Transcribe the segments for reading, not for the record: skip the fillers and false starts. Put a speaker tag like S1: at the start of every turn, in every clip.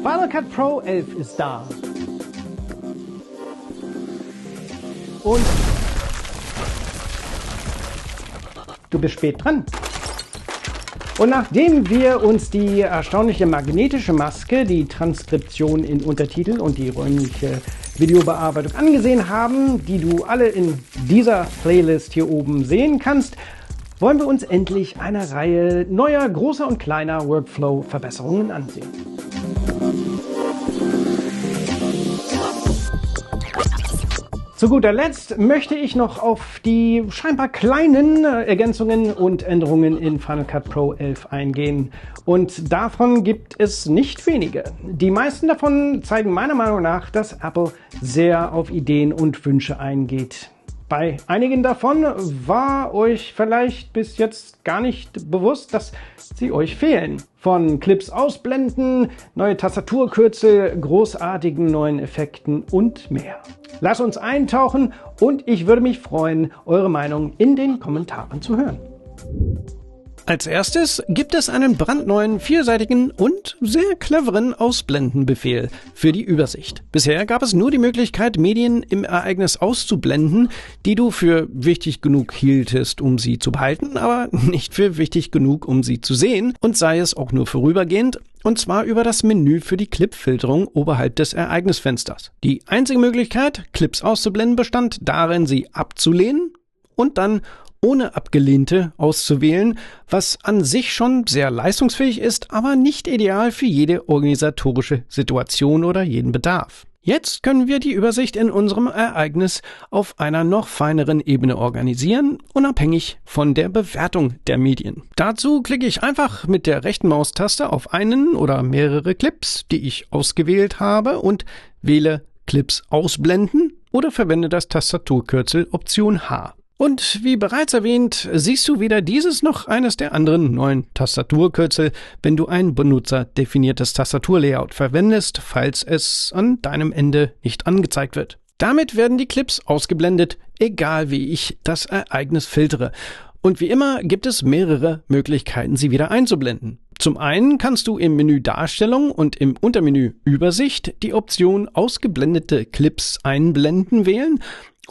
S1: Final Cut Pro 11 ist da. Und du bist spät dran. Und nachdem wir uns die erstaunliche magnetische Maske, die Transkription in Untertitel und die räumliche Videobearbeitung angesehen haben, die du alle in dieser Playlist hier oben sehen kannst, wollen wir uns endlich eine Reihe neuer, großer und kleiner Workflow-Verbesserungen ansehen. Zu guter Letzt möchte ich noch auf die scheinbar kleinen Ergänzungen und Änderungen in Final Cut Pro 11 eingehen. Und davon gibt es nicht wenige. Die meisten davon zeigen meiner Meinung nach, dass Apple sehr auf Ideen und Wünsche eingeht. Bei einigen davon war euch vielleicht bis jetzt gar nicht bewusst, dass sie euch fehlen. Von Clips ausblenden, neue Tastaturkürzel, großartigen neuen Effekten und mehr. Lass uns eintauchen und ich würde mich freuen, eure Meinung in den Kommentaren zu hören. Als erstes gibt es einen brandneuen, vielseitigen und sehr cleveren Ausblendenbefehl für die Übersicht. Bisher gab es nur die Möglichkeit, Medien im Ereignis auszublenden, die du für wichtig genug hieltest, um sie zu behalten, aber nicht für wichtig genug, um sie zu sehen, und sei es auch nur vorübergehend, und zwar über das Menü für die Clipfilterung oberhalb des Ereignisfensters. Die einzige Möglichkeit, Clips auszublenden, bestand darin, sie abzulehnen und dann ohne Abgelehnte auszuwählen, was an sich schon sehr leistungsfähig ist, aber nicht ideal für jede organisatorische Situation oder jeden Bedarf. Jetzt können wir die Übersicht in unserem Ereignis auf einer noch feineren Ebene organisieren, unabhängig von der Bewertung der Medien. Dazu klicke ich einfach mit der rechten Maustaste auf einen oder mehrere Clips, die ich ausgewählt habe, und wähle Clips ausblenden oder verwende das Tastaturkürzel Option H. Und wie bereits erwähnt, siehst du weder dieses noch eines der anderen neuen Tastaturkürzel, wenn du ein benutzerdefiniertes Tastaturlayout verwendest, falls es an deinem Ende nicht angezeigt wird. Damit werden die Clips ausgeblendet, egal wie ich das Ereignis filtere. Und wie immer gibt es mehrere Möglichkeiten, sie wieder einzublenden. Zum einen kannst du im Menü Darstellung und im Untermenü Übersicht die Option Ausgeblendete Clips einblenden wählen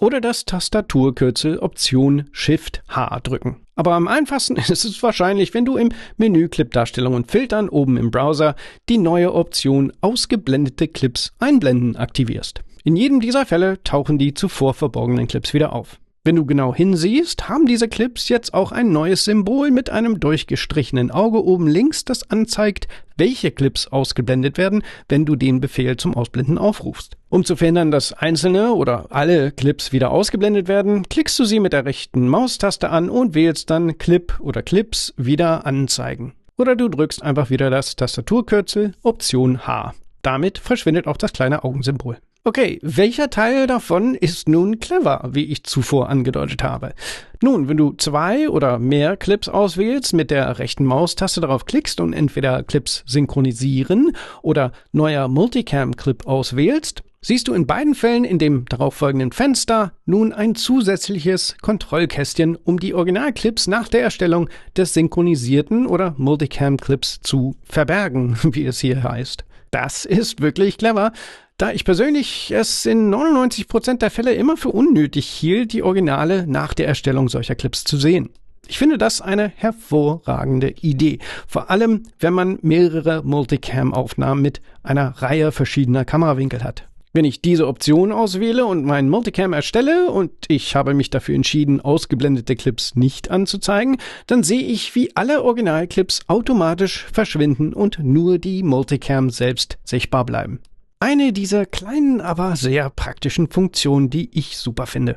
S1: oder das Tastaturkürzel Option Shift H drücken. Aber am einfachsten ist es wahrscheinlich, wenn du im Menü Clip-Darstellung und Filtern oben im Browser die neue Option Ausgeblendete Clips einblenden aktivierst. In jedem dieser Fälle tauchen die zuvor verborgenen Clips wieder auf. Wenn du genau hinsiehst, haben diese Clips jetzt auch ein neues Symbol mit einem durchgestrichenen Auge oben links, das anzeigt, welche Clips ausgeblendet werden, wenn du den Befehl zum Ausblenden aufrufst. Um zu verhindern, dass einzelne oder alle Clips wieder ausgeblendet werden, klickst du sie mit der rechten Maustaste an und wählst dann Clip oder Clips wieder anzeigen. Oder du drückst einfach wieder das Tastaturkürzel Option H. Damit verschwindet auch das kleine Augensymbol. Okay, welcher Teil davon ist nun clever, wie ich zuvor angedeutet habe? Nun, wenn du 2 oder mehr Clips auswählst, mit der rechten Maustaste darauf klickst und entweder Clips synchronisieren oder neuer Multicam-Clip auswählst, siehst du in beiden Fällen in dem darauffolgenden Fenster nun ein zusätzliches Kontrollkästchen, um die Originalclips nach der Erstellung des synchronisierten oder Multicam-Clips zu verbergen, wie es hier heißt. Das ist wirklich clever, da ich persönlich es in 99% der Fälle immer für unnötig hielt, die Originale nach der Erstellung solcher Clips zu sehen. Ich finde das eine hervorragende Idee, vor allem wenn man mehrere Multicam-Aufnahmen mit einer Reihe verschiedener Kamerawinkel hat. Wenn ich diese Option auswähle und mein Multicam erstelle und ich habe mich dafür entschieden, ausgeblendete Clips nicht anzuzeigen, dann sehe ich, wie alle Originalclips automatisch verschwinden und nur die Multicam selbst sichtbar bleiben. Eine dieser kleinen, aber sehr praktischen Funktionen, die ich super finde.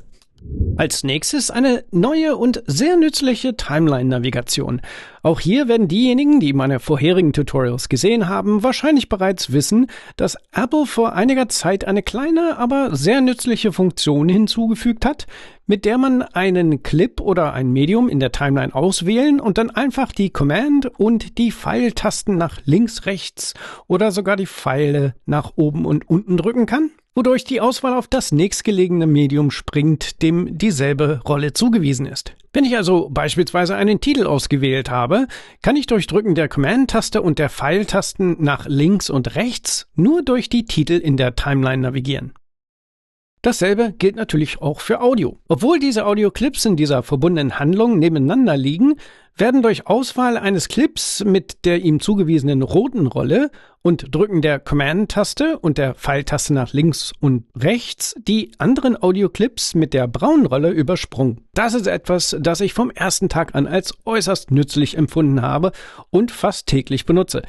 S1: Als nächstes eine neue und sehr nützliche Timeline-Navigation. Auch hier werden diejenigen, die meine vorherigen Tutorials gesehen haben, wahrscheinlich bereits wissen, dass Apple vor einiger Zeit eine kleine, aber sehr nützliche Funktion hinzugefügt hat, mit der man einen Clip oder ein Medium in der Timeline auswählen und dann einfach die Command- und die Pfeiltasten nach links, rechts oder sogar die Pfeile nach oben und unten drücken kann. wodurch die Auswahl auf das nächstgelegene Medium springt, dem dieselbe Rolle zugewiesen ist. Wenn ich also beispielsweise einen Titel ausgewählt habe, kann ich durch Drücken der Command-Taste und der Pfeiltasten nach links und rechts nur durch die Titel in der Timeline navigieren. Dasselbe gilt natürlich auch für Audio. Obwohl diese Audioclips in dieser verbundenen Handlung nebeneinander liegen, werden durch Auswahl eines Clips mit der ihm zugewiesenen roten Rolle und Drücken der Command-Taste und der Pfeiltaste nach links und rechts die anderen Audioclips mit der braunen Rolle übersprungen. Das ist etwas, das ich vom ersten Tag an als äußerst nützlich empfunden habe und fast täglich benutze.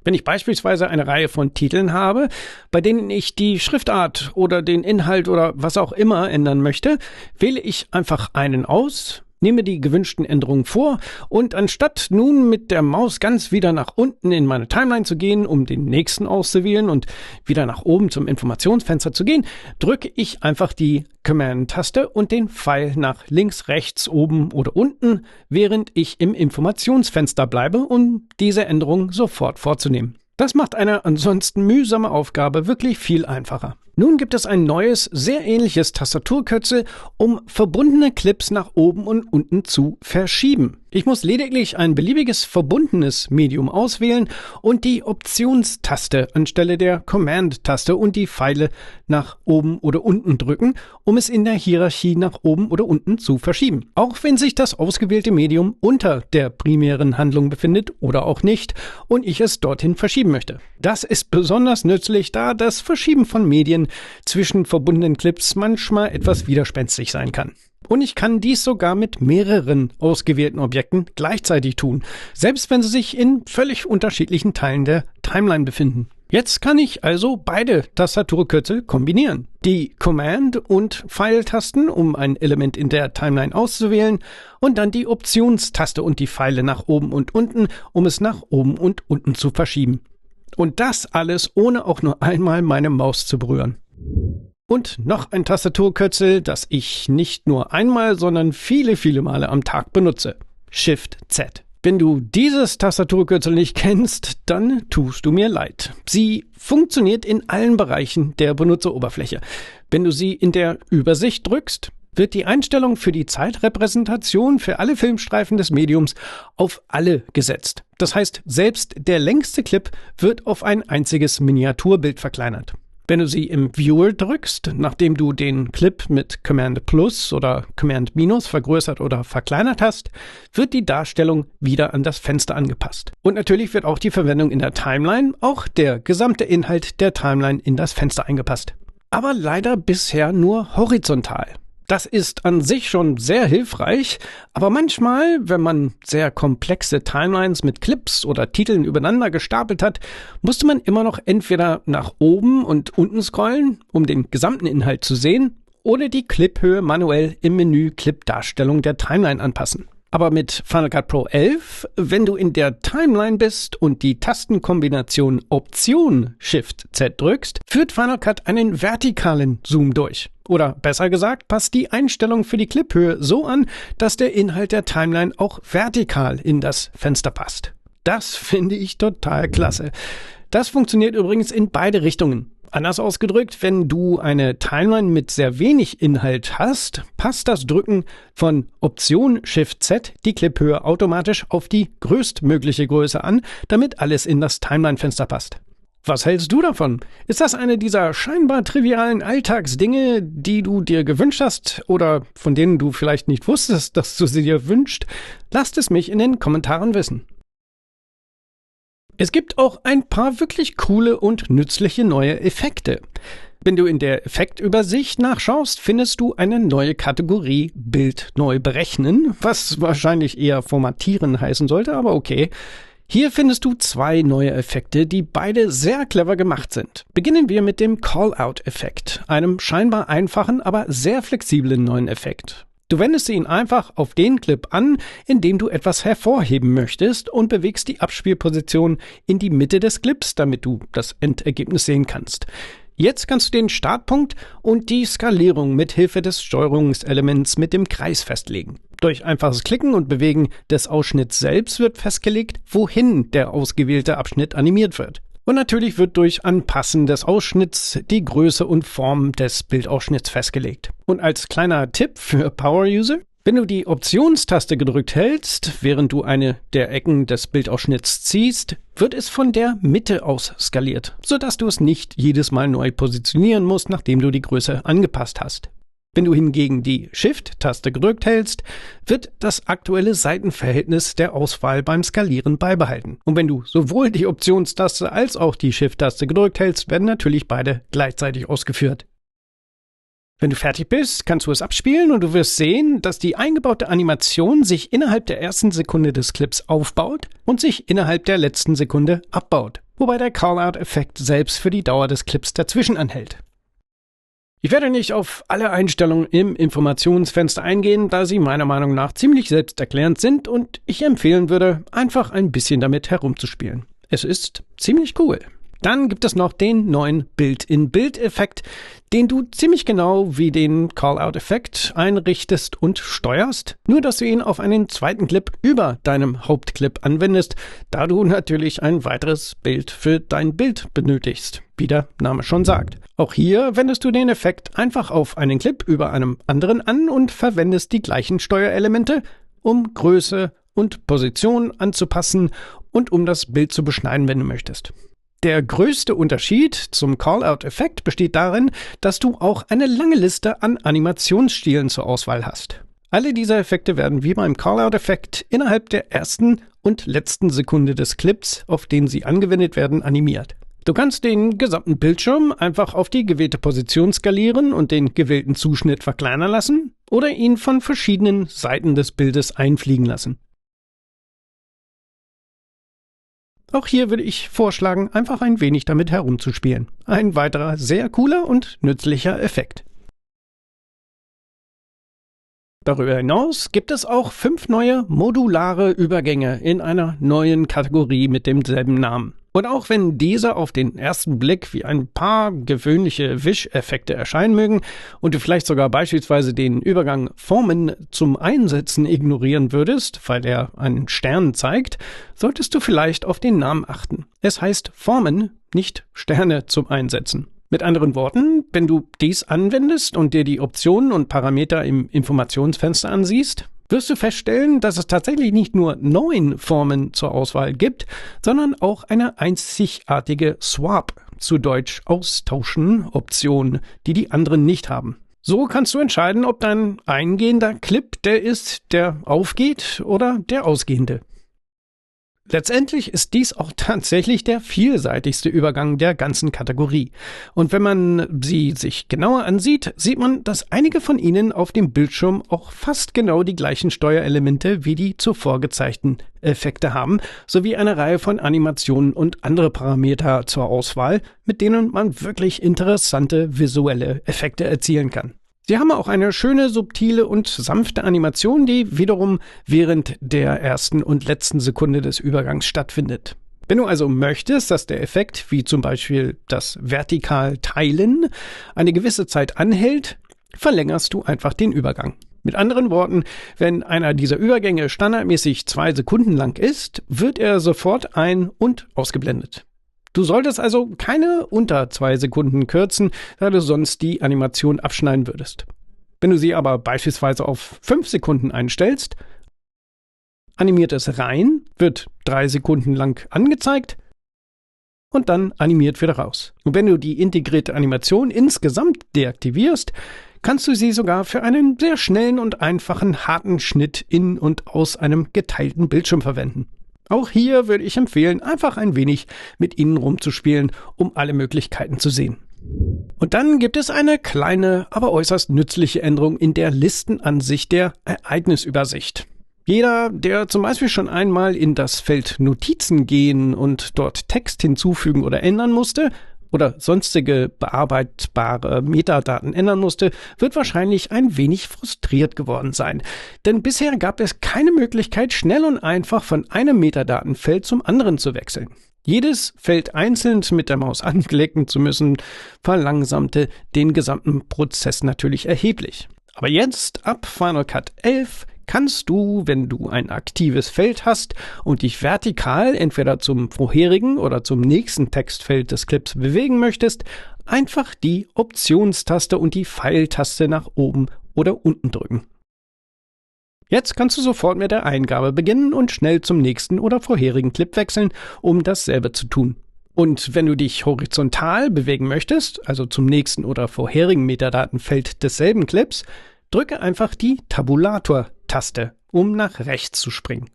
S1: Wenn ich beispielsweise eine Reihe von Titeln habe, bei denen ich die Schriftart oder den Inhalt oder was auch immer ändern möchte, wähle ich einfach einen aus, nehme die gewünschten Änderungen vor und anstatt nun mit der Maus ganz wieder nach unten in meine Timeline zu gehen, um den nächsten auszuwählen und wieder nach oben zum Informationsfenster zu gehen, drücke ich einfach die Command-Taste und den Pfeil nach links, rechts, oben oder unten, während ich im Informationsfenster bleibe, um diese Änderung sofort vorzunehmen. Das macht eine ansonsten mühsame Aufgabe wirklich viel einfacher. Nun gibt es ein neues, sehr ähnliches Tastaturkürzel, um verbundene Clips nach oben und unten zu verschieben. Ich muss lediglich ein beliebiges verbundenes Medium auswählen und die Optionstaste anstelle der Command-Taste und die Pfeile nach oben oder unten drücken, um es in der Hierarchie nach oben oder unten zu verschieben. Auch wenn sich das ausgewählte Medium unter der primären Handlung befindet oder auch nicht und ich es dorthin verschieben möchte. Das ist besonders nützlich, da das Verschieben von Medien zwischen verbundenen Clips manchmal etwas widerspenstig sein kann. Und ich kann dies sogar mit mehreren ausgewählten Objekten gleichzeitig tun, selbst wenn sie sich in völlig unterschiedlichen Teilen der Timeline befinden. Jetzt kann ich also beide Tastaturkürzel kombinieren. Die Command- und Pfeiltasten, um ein Element in der Timeline auszuwählen, und dann die Optionstaste und die Pfeile nach oben und unten, um es nach oben und unten zu verschieben. Und das alles, ohne auch nur einmal meine Maus zu berühren. Und noch ein Tastaturkürzel, das ich nicht nur einmal, sondern viele, viele Male am Tag benutze. Shift-Z. Wenn du dieses Tastaturkürzel nicht kennst, dann tust du mir leid. Sie funktioniert in allen Bereichen der Benutzeroberfläche. Wenn du sie in der Übersicht drückst, wird die Einstellung für die Zeitrepräsentation für alle Filmstreifen des Mediums auf alle gesetzt. Das heißt, selbst der längste Clip wird auf ein einziges Miniaturbild verkleinert. Wenn du sie im Viewer drückst, nachdem du den Clip mit Command Plus oder Command Minus vergrößert oder verkleinert hast, wird die Darstellung wieder an das Fenster angepasst. Und natürlich wird auch die Verwendung in der Timeline, auch der gesamte Inhalt der Timeline in das Fenster eingepasst. Aber leider bisher nur horizontal. Das ist an sich schon sehr hilfreich, aber manchmal, wenn man sehr komplexe Timelines mit Clips oder Titeln übereinander gestapelt hat, musste man immer noch entweder nach oben und unten scrollen, um den gesamten Inhalt zu sehen, oder die Cliphöhe manuell im Menü Clip-Darstellung der Timeline anpassen. Aber mit Final Cut Pro 11, wenn du in der Timeline bist und die Tastenkombination Option Shift-Z drückst, führt Final Cut einen vertikalen Zoom durch. Oder besser gesagt, passt die Einstellung für die Cliphöhe so an, dass der Inhalt der Timeline auch vertikal in das Fenster passt. Das finde ich total klasse. Das funktioniert übrigens in beide Richtungen. Anders ausgedrückt, wenn du eine Timeline mit sehr wenig Inhalt hast, passt das Drücken von Option Shift-Z die Cliphöhe automatisch auf die größtmögliche Größe an, damit alles in das Timeline-Fenster passt. Was hältst du davon? Ist das eine dieser scheinbar trivialen Alltagsdinge, die du dir gewünscht hast oder von denen du vielleicht nicht wusstest, dass du sie dir wünschst? Lasst es mich in den Kommentaren wissen. Es gibt auch ein paar wirklich coole und nützliche neue Effekte. Wenn du in der Effektübersicht nachschaust, findest du eine neue Kategorie Bild neu berechnen, was wahrscheinlich eher formatieren heißen sollte, aber okay. Hier findest du zwei neue Effekte, die beide sehr clever gemacht sind. Beginnen wir mit dem Call-Out-Effekt, einem scheinbar einfachen, aber sehr flexiblen neuen Effekt. Du wendest ihn einfach auf den Clip an, in dem du etwas hervorheben möchtest und bewegst die Abspielposition in die Mitte des Clips, damit du das Endergebnis sehen kannst. Jetzt kannst du den Startpunkt und die Skalierung mit Hilfe des Steuerungselements mit dem Kreis festlegen. Durch einfaches Klicken und Bewegen des Ausschnitts selbst wird festgelegt, wohin der ausgewählte Abschnitt animiert wird. Und natürlich wird durch Anpassen des Ausschnitts die Größe und Form des Bildausschnitts festgelegt. Und als kleiner Tipp für Power-User: Wenn du die Optionstaste gedrückt hältst, während du eine der Ecken des Bildausschnitts ziehst, wird es von der Mitte aus skaliert, sodass du es nicht jedes Mal neu positionieren musst, nachdem du die Größe angepasst hast. Wenn du hingegen die Shift-Taste gedrückt hältst, wird das aktuelle Seitenverhältnis der Auswahl beim Skalieren beibehalten. Und wenn du sowohl die Optionstaste als auch die Shift-Taste gedrückt hältst, werden natürlich beide gleichzeitig ausgeführt. Wenn du fertig bist, kannst du es abspielen und du wirst sehen, dass die eingebaute Animation sich innerhalb der ersten Sekunde des Clips aufbaut und sich innerhalb der letzten Sekunde abbaut, wobei der Call-Out-Effekt selbst für die Dauer des Clips dazwischen anhält. Ich werde nicht auf alle Einstellungen im Informationsfenster eingehen, da sie meiner Meinung nach ziemlich selbsterklärend sind und ich empfehlen würde, einfach ein bisschen damit herumzuspielen. Es ist ziemlich cool. Dann gibt es noch den neuen Bild-in-Bild-Effekt, den du ziemlich genau wie den Call-Out-Effekt einrichtest und steuerst, nur dass du ihn auf einen zweiten Clip über deinem Hauptclip anwendest, da du natürlich ein weiteres Bild für dein Bild benötigst, wie der Name schon sagt. Auch hier wendest du den Effekt einfach auf einen Clip über einem anderen an und verwendest die gleichen Steuerelemente, um Größe und Position anzupassen und um das Bild zu beschneiden, wenn du möchtest. Der größte Unterschied zum Call-Out-Effekt besteht darin, dass du auch eine lange Liste an Animationsstilen zur Auswahl hast. Alle diese Effekte werden wie beim Call-Out-Effekt innerhalb der ersten und letzten Sekunde des Clips, auf den sie angewendet werden, animiert. Du kannst den gesamten Bildschirm einfach auf die gewählte Position skalieren und den gewählten Zuschnitt verkleinern lassen oder ihn von verschiedenen Seiten des Bildes einfliegen lassen. Auch hier würde ich vorschlagen, einfach ein wenig damit herumzuspielen. Ein weiterer sehr cooler und nützlicher Effekt. Darüber hinaus gibt es auch 5 neue modulare Übergänge in einer neuen Kategorie mit demselben Namen. Und auch wenn diese auf den ersten Blick wie ein paar gewöhnliche Wischeffekte erscheinen mögen und du vielleicht sogar beispielsweise den Übergang Formen zum Einsetzen ignorieren würdest, weil er einen Stern zeigt, solltest du vielleicht auf den Namen achten. Es heißt Formen, nicht Sterne zum Einsetzen. Mit anderen Worten, wenn du dies anwendest und dir die Optionen und Parameter im Informationsfenster ansiehst, wirst du feststellen, dass es tatsächlich nicht nur 9 Formen zur Auswahl gibt, sondern auch eine einzigartige Swap, zu Deutsch Austauschen, Option, die die anderen nicht haben. So kannst du entscheiden, ob dein eingehender Clip der ist, der aufgeht oder der ausgehende. Letztendlich ist dies auch tatsächlich der vielseitigste Übergang der ganzen Kategorie. Und wenn man sie sich genauer ansieht, sieht man, dass einige von ihnen auf dem Bildschirm auch fast genau die gleichen Steuerelemente wie die zuvor gezeigten Effekte haben, sowie eine Reihe von Animationen und andere Parameter zur Auswahl, mit denen man wirklich interessante visuelle Effekte erzielen kann. Sie haben auch eine schöne, subtile und sanfte Animation, die wiederum während der ersten und letzten Sekunde des Übergangs stattfindet. Wenn du also möchtest, dass der Effekt, wie zum Beispiel das Vertikal-Teilen, eine gewisse Zeit anhält, verlängerst du einfach den Übergang. Mit anderen Worten, wenn einer dieser Übergänge standardmäßig 2 Sekunden lang ist, wird er sofort ein- und ausgeblendet. Du solltest also keine unter 2 Sekunden kürzen, da du sonst die Animation abschneiden würdest. Wenn du sie aber beispielsweise auf 5 Sekunden einstellst, animiert es rein, wird 3 Sekunden lang angezeigt und dann animiert wieder raus. Und wenn du die integrierte Animation insgesamt deaktivierst, kannst du sie sogar für einen sehr schnellen und einfachen harten Schnitt in und aus einem geteilten Bildschirm verwenden. Auch hier würde ich empfehlen, einfach ein wenig mit ihnen rumzuspielen, um alle Möglichkeiten zu sehen. Und dann gibt es eine kleine, aber äußerst nützliche Änderung in der Listenansicht der Ereignisübersicht. Jeder, der zum Beispiel schon einmal in das Feld Notizen gehen und dort Text hinzufügen oder ändern musste, oder sonstige bearbeitbare Metadaten ändern musste, wird wahrscheinlich ein wenig frustriert geworden sein. Denn bisher gab es keine Möglichkeit, schnell und einfach von einem Metadatenfeld zum anderen zu wechseln. Jedes Feld einzeln mit der Maus anklicken zu müssen, verlangsamte den gesamten Prozess natürlich erheblich. Aber jetzt, ab Final Cut 11, kannst du, wenn du ein aktives Feld hast und dich vertikal entweder zum vorherigen oder zum nächsten Textfeld des Clips bewegen möchtest, einfach die Optionstaste und die Pfeiltaste nach oben oder unten drücken. Jetzt kannst du sofort mit der Eingabe beginnen und schnell zum nächsten oder vorherigen Clip wechseln, um dasselbe zu tun. Und wenn du dich horizontal bewegen möchtest, also zum nächsten oder vorherigen Metadatenfeld desselben Clips, drücke einfach die Tabulator-Taste, um nach rechts zu springen.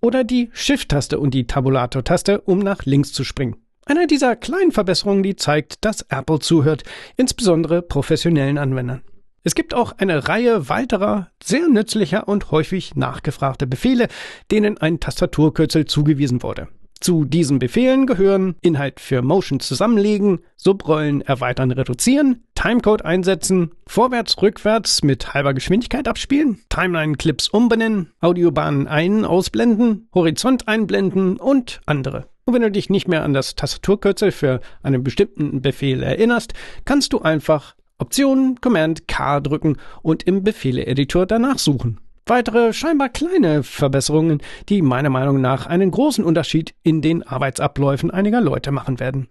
S1: Oder die Shift-Taste und die Tabulator-Taste, um nach links zu springen. Eine dieser kleinen Verbesserungen, die zeigt, dass Apple zuhört, insbesondere professionellen Anwendern. Es gibt auch eine Reihe weiterer, sehr nützlicher und häufig nachgefragter Befehle, denen ein Tastaturkürzel zugewiesen wurde. Zu diesen Befehlen gehören Inhalt für Motion zusammenlegen, Subrollen erweitern reduzieren, Timecode einsetzen, vorwärts-rückwärts mit halber Geschwindigkeit abspielen, Timeline-Clips umbenennen, Audiobahnen ausblenden, Horizont einblenden und andere. Und wenn du dich nicht mehr an das Tastaturkürzel für einen bestimmten Befehl erinnerst, kannst du einfach Option Command K drücken und im Befehle-Editor danach suchen. Weitere scheinbar kleine Verbesserungen, die meiner Meinung nach einen großen Unterschied in den Arbeitsabläufen einiger Leute machen werden.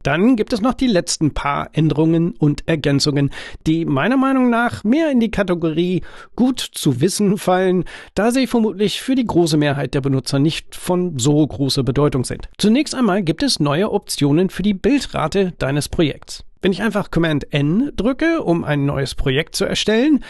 S1: Dann gibt es noch die letzten paar Änderungen und Ergänzungen, die meiner Meinung nach mehr in die Kategorie gut zu wissen fallen, da sie vermutlich für die große Mehrheit der Benutzer nicht von so großer Bedeutung sind. Zunächst einmal gibt es neue Optionen für die Bildrate deines Projekts. Wenn ich einfach Command N drücke, um ein neues Projekt zu erstellen,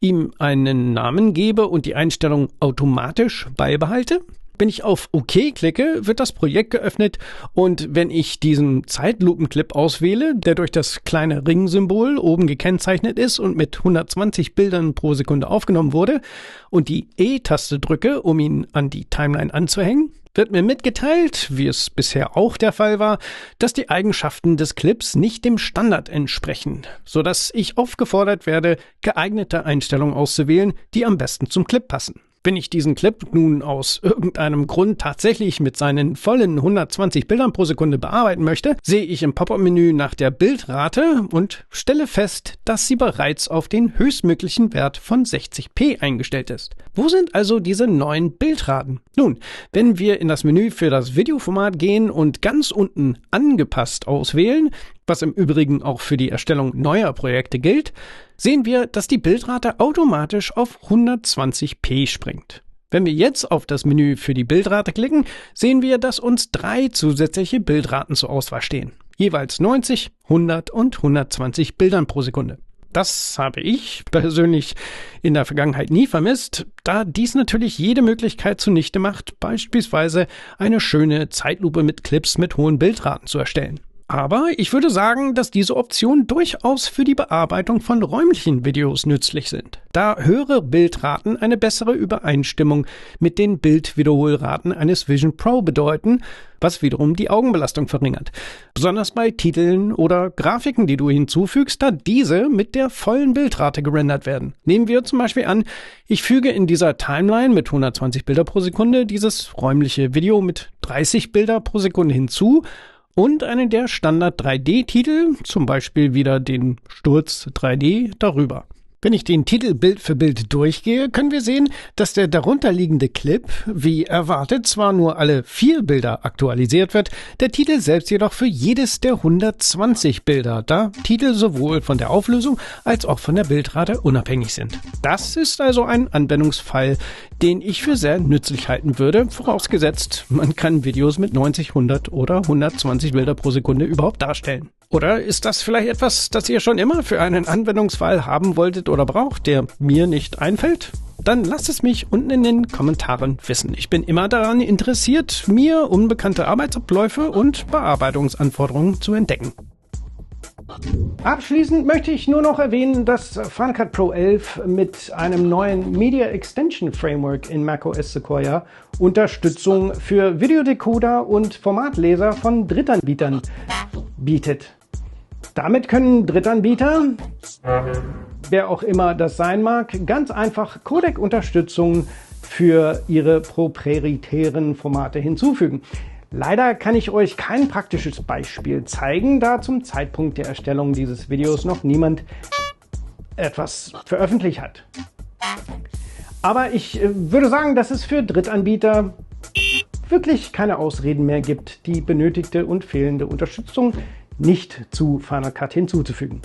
S1: ihm einen Namen gebe und die Einstellung automatisch beibehalte, wenn ich auf OK klicke, wird das Projekt geöffnet und wenn ich diesen Zeitlupenclip auswähle, der durch das kleine Ringsymbol oben gekennzeichnet ist und mit 120 Bildern pro Sekunde aufgenommen wurde und die E-Taste drücke, um ihn an die Timeline anzuhängen, wird mir mitgeteilt, wie es bisher auch der Fall war, dass die Eigenschaften des Clips nicht dem Standard entsprechen, sodass ich aufgefordert werde, geeignete Einstellungen auszuwählen, die am besten zum Clip passen. Wenn ich diesen Clip nun aus irgendeinem Grund tatsächlich mit seinen vollen 120 Bildern pro Sekunde bearbeiten möchte, sehe ich im Pop-up-Menü nach der Bildrate und stelle fest, dass sie bereits auf den höchstmöglichen Wert von 60p eingestellt ist. Wo sind also diese neuen Bildraten? Nun, wenn wir in das Menü für das Videoformat gehen und ganz unten angepasst auswählen, was im Übrigen auch für die Erstellung neuer Projekte gilt, sehen wir, dass die Bildrate automatisch auf 120p springt. Wenn wir jetzt auf das Menü für die Bildrate klicken, sehen wir, dass uns 3 zusätzliche Bildraten zur Auswahl stehen. Jeweils 90, 100 und 120 Bildern pro Sekunde. Das habe ich persönlich in der Vergangenheit nie vermisst, da dies natürlich jede Möglichkeit zunichte macht, beispielsweise eine schöne Zeitlupe mit Clips mit hohen Bildraten zu erstellen. Aber ich würde sagen, dass diese Optionen durchaus für die Bearbeitung von räumlichen Videos nützlich sind, da höhere Bildraten eine bessere Übereinstimmung mit den Bildwiederholraten eines Vision Pro bedeuten, was wiederum die Augenbelastung verringert. Besonders bei Titeln oder Grafiken, die du hinzufügst, da diese mit der vollen Bildrate gerendert werden. Nehmen wir zum Beispiel an, ich füge in dieser Timeline mit 120 Bilder pro Sekunde dieses räumliche Video mit 30 Bilder pro Sekunde hinzu und einen der Standard 3D-Titel, zum Beispiel wieder den Sturz 3D, darüber. Wenn ich den Titel Bild für Bild durchgehe, können wir sehen, dass der darunterliegende Clip, wie erwartet, zwar nur alle 4 Bilder aktualisiert wird, der Titel selbst jedoch für jedes der 120 Bilder, da Titel sowohl von der Auflösung als auch von der Bildrate unabhängig sind. Das ist also ein Anwendungsfall, den ich für sehr nützlich halten würde, vorausgesetzt, man kann Videos mit 90, 100 oder 120 Bilder pro Sekunde überhaupt darstellen. Oder ist das vielleicht etwas, das ihr schon immer für einen Anwendungsfall haben wolltet oder braucht, der mir nicht einfällt? Dann lasst es mich unten in den Kommentaren wissen. Ich bin immer daran interessiert, mir unbekannte Arbeitsabläufe und Bearbeitungsanforderungen zu entdecken. Abschließend möchte ich nur noch erwähnen, dass Final Cut Pro 11 mit einem neuen Media Extension Framework in macOS Sequoia Unterstützung für Videodecoder und Formatleser von Drittanbietern bietet. Damit können Drittanbieter, wer auch immer das sein mag, ganz einfach Codec-Unterstützung für ihre proprietären Formate hinzufügen. Leider kann ich euch kein praktisches Beispiel zeigen, da zum Zeitpunkt der Erstellung dieses Videos noch niemand etwas veröffentlicht hat. Aber ich würde sagen, dass es für Drittanbieter wirklich keine Ausreden mehr gibt, die benötigte und fehlende Unterstützung nicht zu Final Cut hinzuzufügen.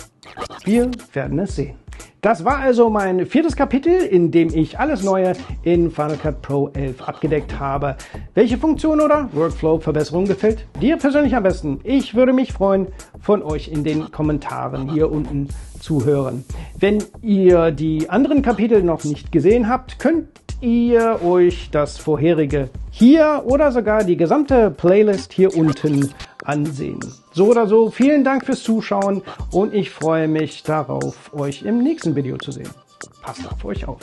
S1: Wir werden es sehen. Das war also mein 4. Kapitel, in dem ich alles Neue in Final Cut Pro 11 abgedeckt habe. Welche Funktion oder Workflow-Verbesserung gefällt dir persönlich am besten? Ich würde mich freuen, von euch in den Kommentaren hier unten zu hören. Wenn ihr die anderen Kapitel noch nicht gesehen habt, könnt ihr euch das vorherige hier oder sogar die gesamte Playlist hier unten ansehen. So oder so, vielen Dank fürs Zuschauen und ich freue mich darauf, euch im nächsten Video zu sehen. Passt auf euch auf.